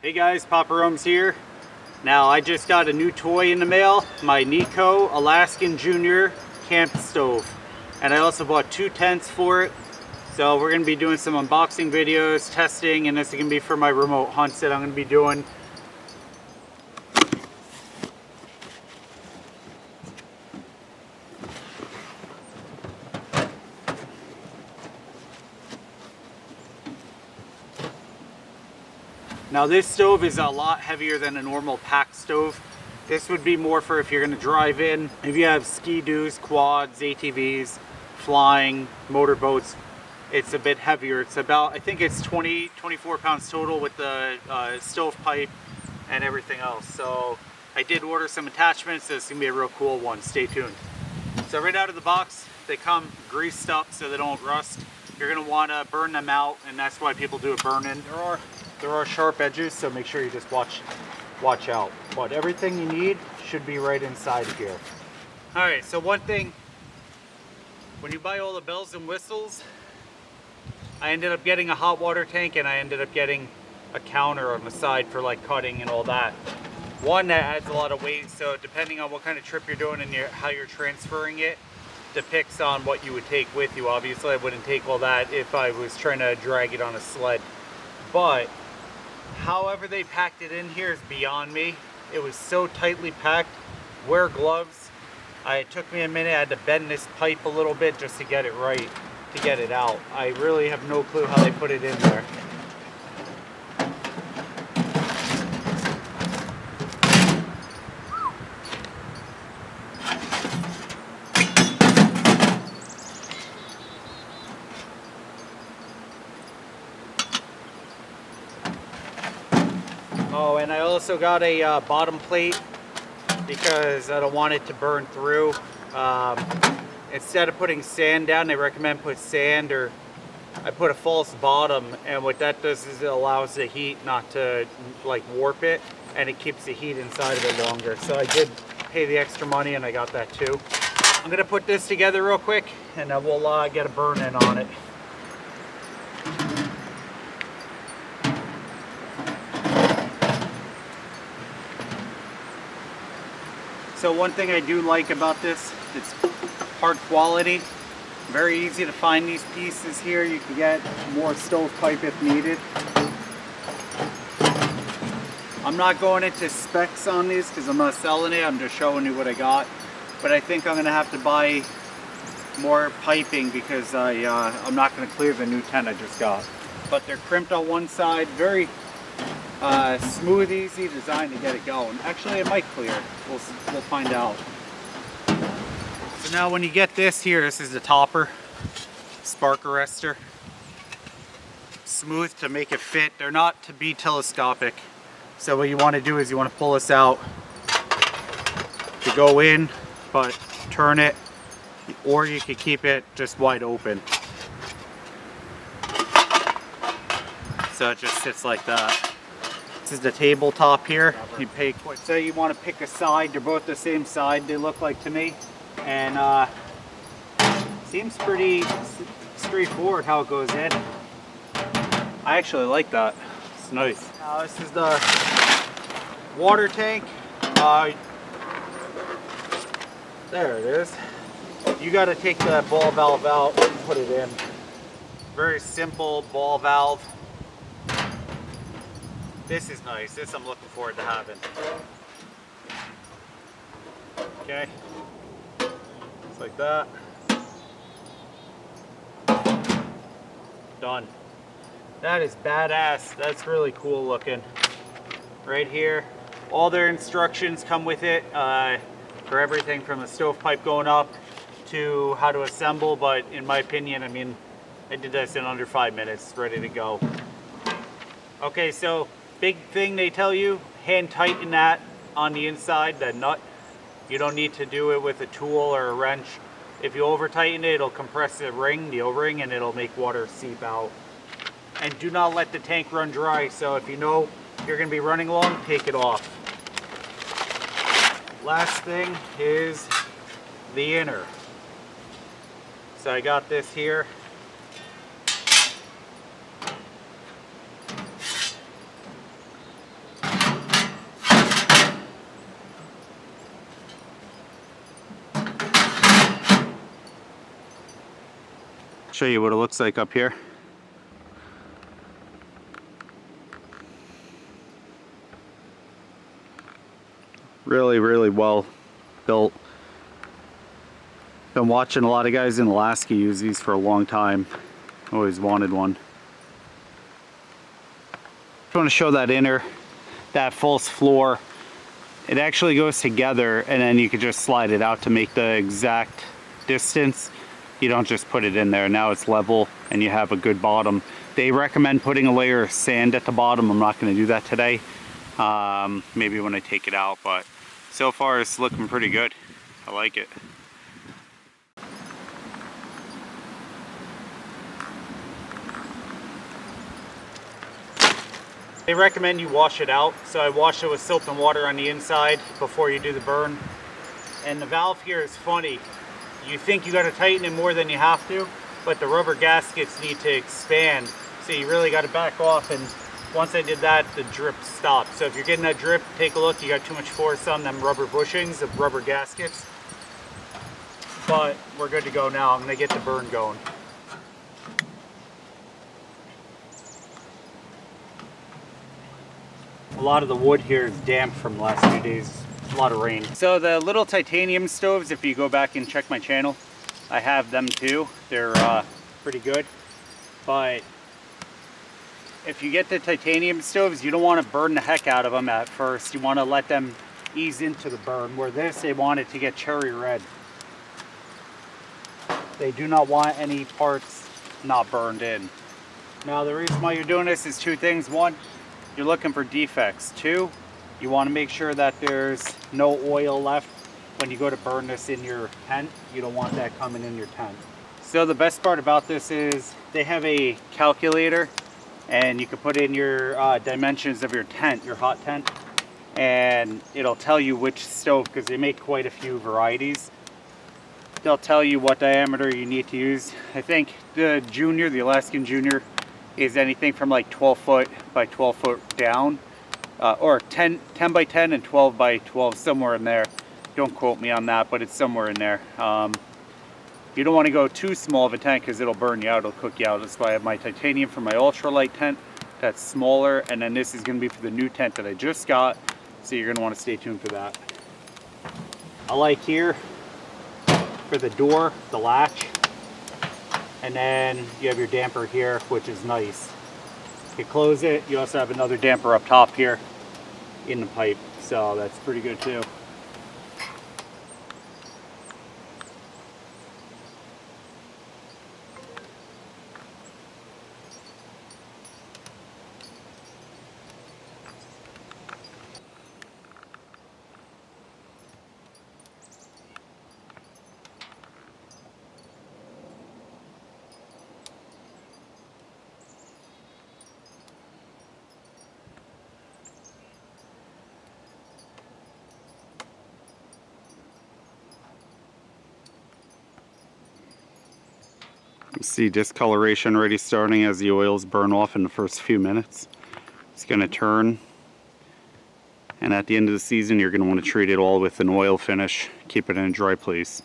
Hey guys, Papa Rome's here. Now I just got a new toy in the mail, my Kni-Co Alaskan Junior camp stove. And I also bought 2 tents for it. So we're going to be doing some unboxing videos, testing, and this is going to be for my remote hunts that I'm going to be doing. Now this stove is a lot heavier than a normal pack stove. This would be more for if you're going to drive in, if you have ski-doos, quads, ATVs, flying, motorboats. It's a bit heavier. It's about, I think it's 24 pounds total with the stove pipe and everything else. So I did order some attachments. This is going to be a real cool one. Stay tuned. So right out of the box, they come greased up so they don't rust. You're going to want to burn them out, and that's why people do a burn-in. There are sharp edges, so make sure you just watch out. But everything you need should be right inside of here. All right, so one thing, when you buy all the bells and whistles, I ended up getting a hot water tank, and I ended up getting a counter on the side for like cutting and all that. One, that adds a lot of weight, so depending on what kind of trip you're doing and how you're transferring it, depicts on what you would take with you. Obviously, I wouldn't take all that if I was trying to drag it on a sled. But however they packed it in here is beyond me. It was so tightly packed. Wear gloves. It took me a minute. I had to bend this pipe a little bit just to get it right, to get it out. I really have no clue how they put it in there. Oh, and I also got a bottom plate because I don't want it to burn through. Instead of putting sand down, they recommend put sand, or I put a false bottom, and what that does is it allows the heat not to like warp it, and it keeps the heat inside of it longer. So I did pay the extra money and I got that too. I'm gonna put this together real quick and then we'll get a burn in on it. So one thing I do like about this, it's part quality. Very easy to find these pieces here. You can get more stovepipe if needed. I'm not going into specs on these because I'm not selling it. I'm just showing you what I got. But I think I'm going to have to buy more piping because I'm not going to clear the new tent I just got. But they're crimped on one side. Very smooth, easy design to get it going. Actually, it might clear. We'll find out. So now when you get this here, this is the topper, spark arrestor. Smooth to make it fit. They're not to be telescopic. So what you want to do is you want to pull this out to go in, but turn it, or you could keep it just wide open. So it just sits like that. This is the tabletop here. You pick, say you want to pick a side, they're both the same side, they look like to me. And seems pretty straightforward how it goes in. I actually like that. It's nice. Now this is the water tank. There it is. You got to take the ball valve out and put it in. Very simple ball valve. This is nice. This I'm looking forward to having. Okay. Just like that. Done. That is badass. That's really cool looking. Right here. All their instructions come with it for everything from the stovepipe going up to how to assemble, but in my opinion, I mean, I did this in under 5 minutes, ready to go. Okay, so big thing they tell you, hand tighten that on the inside, that nut. You don't need to do it with a tool or a wrench. If you over tighten it, it'll compress the ring, the O-ring, and it'll make water seep out. And do not let the tank run dry. So if you know you're gonna be running long, take it off. Last thing is the inner. So I got this here. show you what it looks like up here. Really, really well built. Been watching a lot of guys in Alaska use these for a long time. Always wanted one. I want to show that that false floor. It actually goes together, and then you can just slide it out to make the exact distance. You don't just put it in there. Now it's level and you have a good bottom. They recommend putting a layer of sand at the bottom. I'm not going to do that today. Maybe when I take it out, but so far it's looking pretty good. I like it. They recommend you wash it out, so I wash it with soap and water on the inside before you do the burn. And the valve here is funny. You think you got to tighten it more than you have to, but the rubber gaskets need to expand, so you really got to back off. And once I did that, the drip stopped. So if you're getting that drip, take a look. You got too much force on them rubber bushings, the rubber gaskets. But we're good to go now. I'm going to get the burn going. A lot of the wood here is damp from the last few days. A lot of rain. So the little titanium stoves, if you go back and check my channel, I have them too. They're pretty good. But if you get the titanium stoves, you don't want to burn the heck out of them at first. You want to let them ease into the burn. Where this, they want it to get cherry red. They do not want any parts not burned in. Now the reason why you're doing this is two things. One, you're looking for defects. Two, you want to make sure that there's no oil left when you go to burn this in your tent. You don't want that coming in your tent. So the best part about this is they have a calculator, and you can put in your dimensions of your tent, your hot tent, and it'll tell you which stove, because they make quite a few varieties. They'll tell you what diameter you need to use. I think the Junior, the Alaskan Junior, is anything from like 12 foot by 12 foot down, or 10 by 10 and 12 by 12, somewhere in there. Don't quote me on that, but it's somewhere in there. You don't want to go too small of a tent because it'll burn you out, it'll cook you out. That's why I have my titanium for my ultralight tent that's smaller, and then this is going to be for the new tent that I just got, so you're going to want to stay tuned for that. I like here for the door, the latch, and then you have your damper here, which is nice. You close it, you also have another damper up top here in the pipe, so that's pretty good too. You see discoloration already starting as the oils burn off in the first few minutes. It's going to turn, and at the end of the season you're going to want to treat it all with an oil finish. Keep it in a dry place.